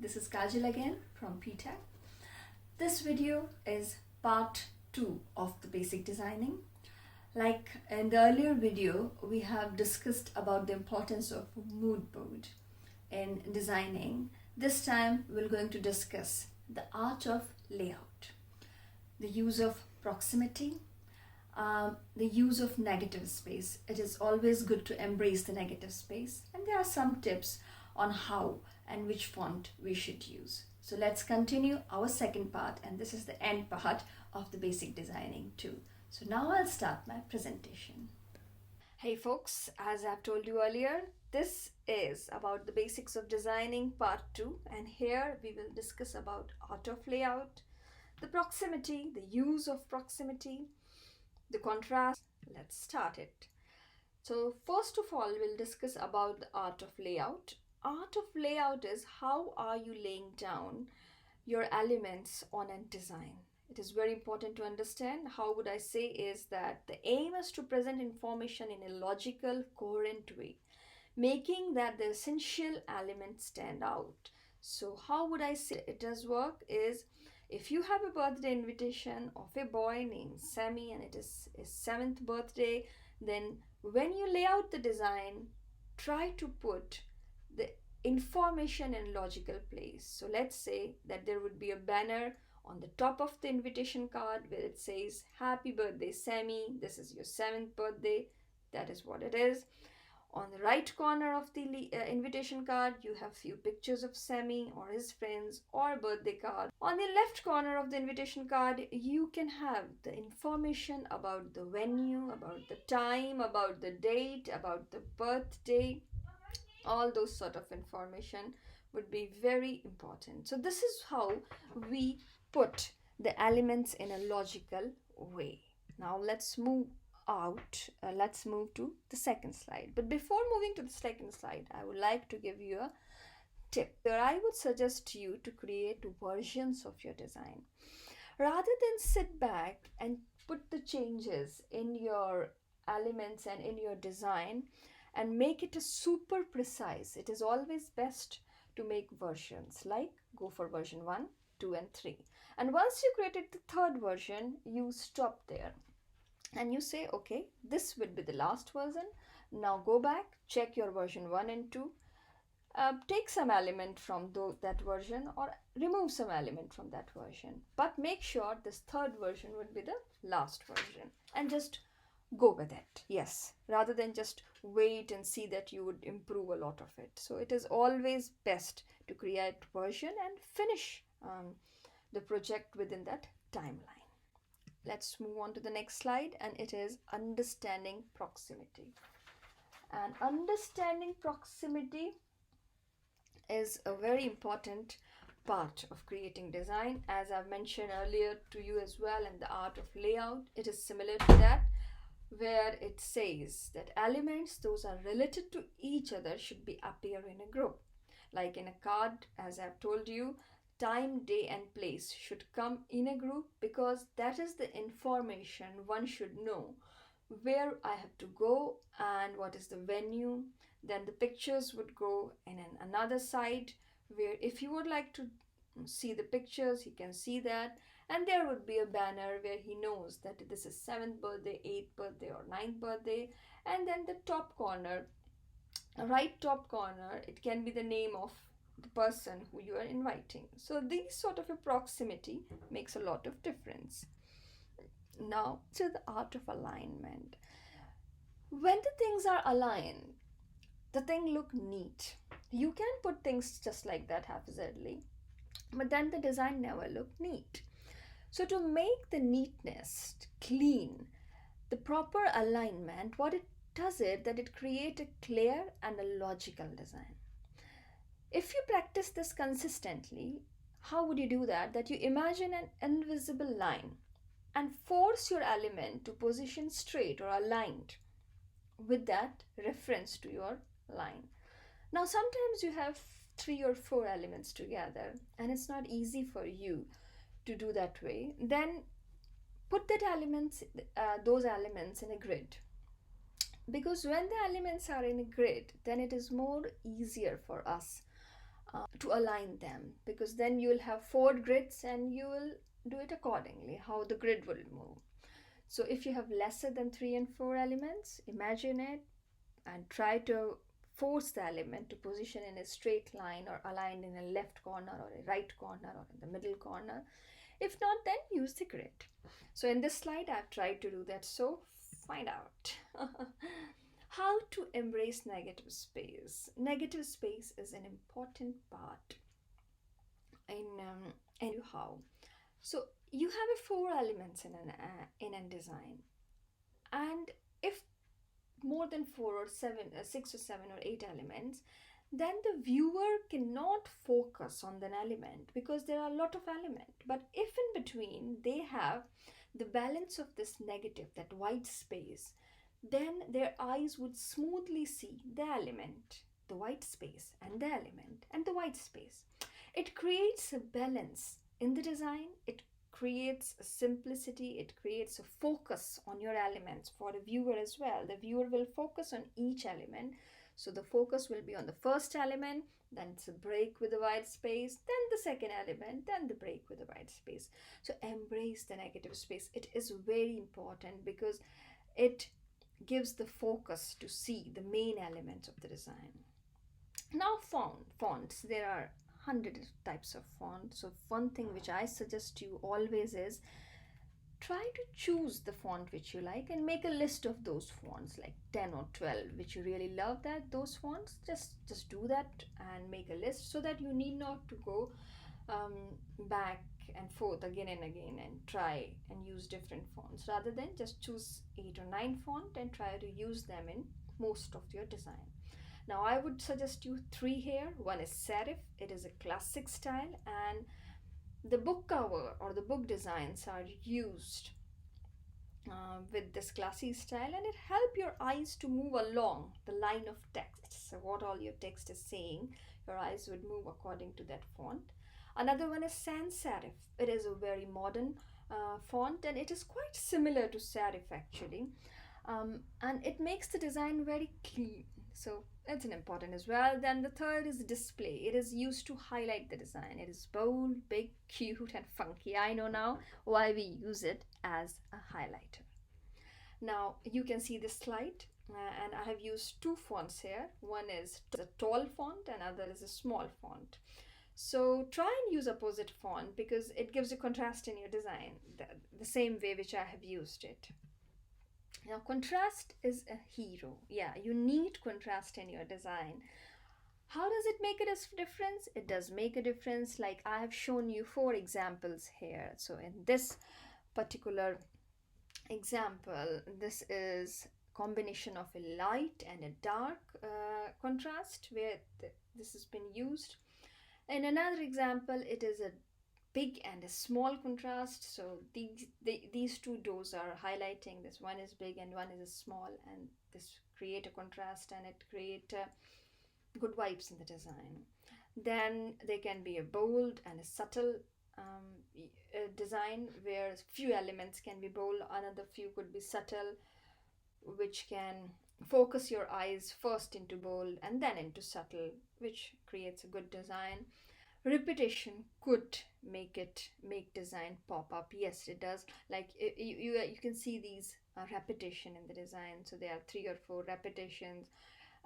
This is Kajal again from PTech. This video is part 2 of the basic designing. Like in the earlier video, we have discussed about the importance of mood board in designing. This time we're going to discuss the art of layout, the use of proximity, the use of negative space. It is always good to embrace the negative space, and there are some tips on how and which font we should use. So let's continue our second part, and this is the end part of the basic designing too. So now I'll start my presentation. Hey folks, as I've told you earlier, this is about the basics of designing part 2, and here we will discuss about art of layout, the proximity, the use of proximity, the contrast. Let's start it. So first of all, we'll discuss about the art of layout. Art of layout is how are you laying down your elements on a design. It is very important to understand. How would I say is that the aim is to present information in a logical, coherent way, making that the essential elements stand out. So how would I say it does work is, if you have a birthday invitation of a boy named Sammy and it is his 7th birthday, then when you lay out the design, try to put the information in logical place. So let's say that there would be a banner on the top of the invitation card where it says, "Happy birthday, Sammy. This is your 7th birthday." That is what it is. On the right corner of the invitation card, you have few pictures of Sammy or his friends or a birthday card. On the left corner of the invitation card, you can have the information about the venue, about the time, about the date, about the birthday. All those sort of information would be very important. So this is how we put the elements in a logical way. Now let's move to the second slide. But before moving to the second slide, I would like to give you a tip. Here I would suggest you to create versions of your design. Rather than sit back and put the changes in your elements and in your design and make it a super precise, it is always best to make versions, like go for version 1, 2 and 3. And once you created the third version, you stop there and you say, okay, this will be the last version. Now go back, check your version 1 and 2, take some element from that version or remove some element from that version, but make sure this third version would be the last version, and just go with it. Yes, rather than just wait and see that you would improve a lot of it. So it is always best to create version and finish the project within that timeline. Let's move on to the next slide, and it is understanding proximity. And understanding proximity is a very important part of creating design. As I've mentioned earlier to you as well, in the art of layout, it is similar to that, where it says that elements those are related to each other should be appear in a group. Like in a card, as I've told you, time, day and place should come in a group, because that is the information one should know, where I have to go and what is the venue. Then the pictures would go in another side, where if you would like to see the pictures, he can see that. And there would be a banner where he knows that this is 7th birthday, 8th birthday or 9th birthday. And then the top corner, right top corner, it can be the name of the person who you are inviting. So these sort of a proximity makes a lot of difference. Now to the art of alignment. When the things are aligned, the thing look neat. You can put things just like that haphazardly, but then the design never look neat. So to make the neatness clean, the proper alignment, what it does is that it creates a clear and a logical design. If you practice this consistently, how would you do that? That you imagine an invisible line and force your element to position straight or aligned with that reference to your line. Now sometimes you have 3 or 4 elements together and it's not easy for you to do that way. Then put those elements in a grid, because when the elements are in a grid, then it is more easier for us to align them, because then you'll have 4 grids and you will do it accordingly how the grid will move. So if you have lesser than 3 and 4 elements, imagine it and try to force the element to position in a straight line or aligned in a left corner or a right corner or in the middle corner. If not, then use the grid. So in this slide I've tried to do that, so find out. How to embrace negative space. Negative space is an important part in how. So you have 4 elements in a design, and if more than 4 or 7, 6 or 7 or 8 elements, then the viewer cannot focus on an element because there are a lot of elements. But if in between they have the balance of this negative, that white space, then their eyes would smoothly see the element, the white space, and the element, and the white space. It creates a balance in the design. It creates a simplicity, it creates a focus on your elements for the viewer as well. The viewer will focus on each element. So the focus will be on the first element, then it's a break with the white space, then the second element, then the break with the white space. So embrace the negative space. It is very important because it gives the focus to see the main elements of the design. Now fonts, there are hundreds of types of fonts. So one thing which I suggest you always is try to choose the font which you like and make a list of those fonts, like 10 or 12 which you really love, that those fonts. Just do that and make a list so that you need not to go back and forth again and again and try and use different fonts. Rather than just choose 8 or 9 font and try to use them in most of your design. Now I would suggest you 3 here. One is serif. It is a classic style, and the book cover or the book designs are used with this classy style, and it helps your eyes to move along the line of text. So what all your text is saying, your eyes would move according to that font. Another one is sans serif. It is a very modern font, and it is quite similar to serif actually. And it makes the design very clean. So that's an important as well. Then the third is display. It is used to highlight the design. It is bold, big, cute, and funky. I know now why we use it as a highlighter. Now you can see this slide, and I have used 2 fonts here. One is a tall font and other is a small font. So try and use opposite font because it gives a contrast in your design, the same way which I have used it. Now contrast is a hero. Yeah, you need contrast in your design. How does it make a difference? It does make a difference. Like I have shown you 4 examples here. So in this particular example, this is combination of a light and a dark contrast where this has been used. In another example, it is a big and a small contrast. So these 2 doors are highlighting. This one is big and one is a small, and this create a contrast and it create good vibes in the design. Then there can be a bold and a subtle design where few elements can be bold, another few could be subtle, which can focus your eyes first into bold and then into subtle, which creates a good design. Repetition could make design pop up. Yes, it does. Like you can see these repetition in the design. So there are 3 or 4 repetitions,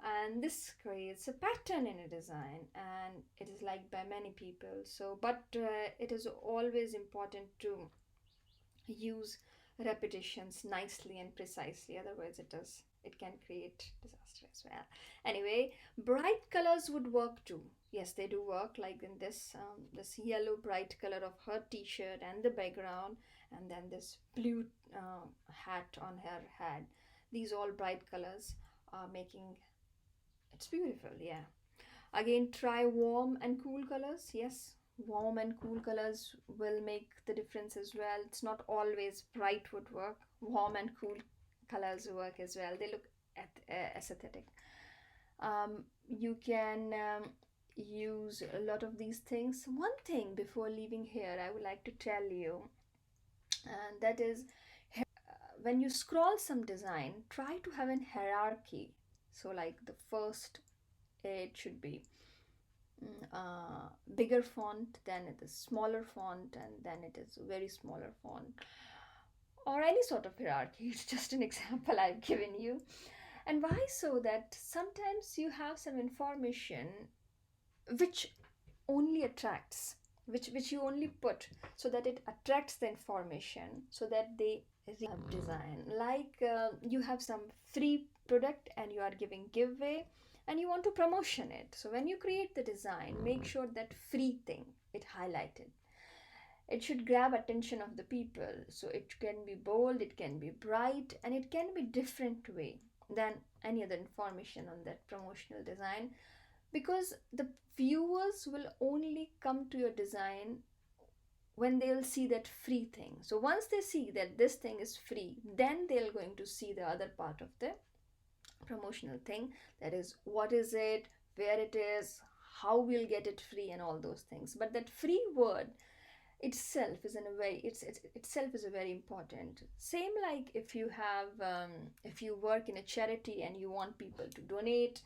and this creates a pattern in a design, and it is liked by many people. So but it is always important to use repetitions nicely and precisely, otherwise it can create disaster as well. Anyway, bright colors would work too. Yes, they do work, like in this yellow bright color of her t-shirt and the background, and then this blue hat on her head. These all bright colors are making it's beautiful. Yeah, again, try warm and cool colors. Yes, warm and cool colors will make the difference as well. It's not always bright would work. Warm and cool colors work as well. They look aesthetic. You can use a lot of these things. One thing before leaving here, I would like to tell you, and that is when you scroll some design, try to have an hierarchy. So, like the first, it should be bigger font, then it is smaller font, and then it is very smaller font, or any sort of hierarchy. It's just an example I've given you. And why so? That sometimes you have some information which only attracts, which you only put so that it attracts the information, so that they design. Like you have some free product and you are giving giveaway and you want to promotion it. So when you create the design, make sure that free thing it highlighted. It should grab attention of the people. So it can be bold, it can be bright, and it can be different way than any other information on that promotional design, because the viewers will only come to your design when they'll see that free thing. So once they see that this thing is free, then they're going to see the other part of the promotional thing, that is what is it, where it is, how we'll get it free, and all those things. But that free word itself is in a way, itself is a very important. Same like if you have if you work in a charity and you want people to donate,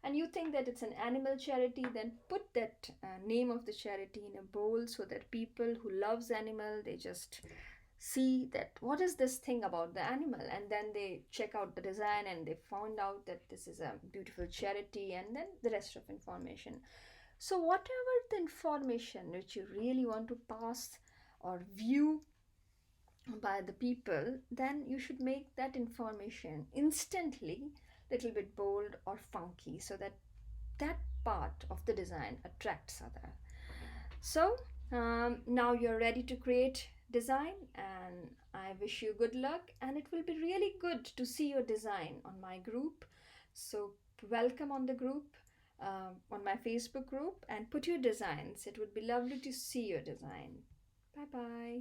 and you think that it's an animal charity, then put that name of the charity in a bowl, so that people who loves animal, they just see that what is this thing about the animal, and then they check out the design and they found out that this is a beautiful charity, and then the rest of information. So whatever the information which you really want to pass or view by the people, then you should make that information instantly little bit bold or funky, so that that part of the design attracts other. So now you're ready to create design, and I wish you good luck, and it will be really good to see your design on my group. So welcome on the group, on my Facebook group, and put your designs. It would be lovely to see your design. Bye bye.